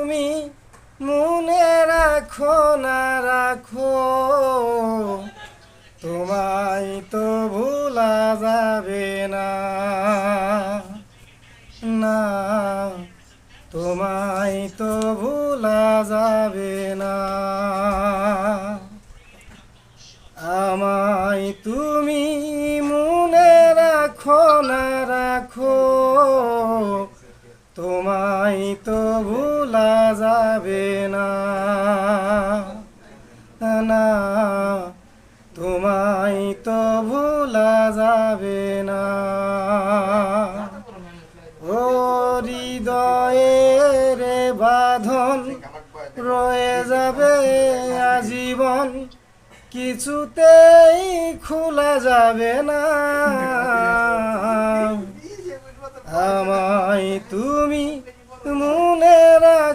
তুমি মনে রাখো না রাখো, তোমায় তো ভোলা যাবে না, না তোমায় তো ভোলা যাবে না। আমায় তুমি মনে রাখো না রাখো, তোমায় তো ভোলা যাবে না, না তোমায় তো ভোলা যাবে না। ও হৃদয়ের বাঁধন রয়ে যাবে আজীবন, কিছুতেই খোলা যাবে না। আমায় তুমি মনে রাখো।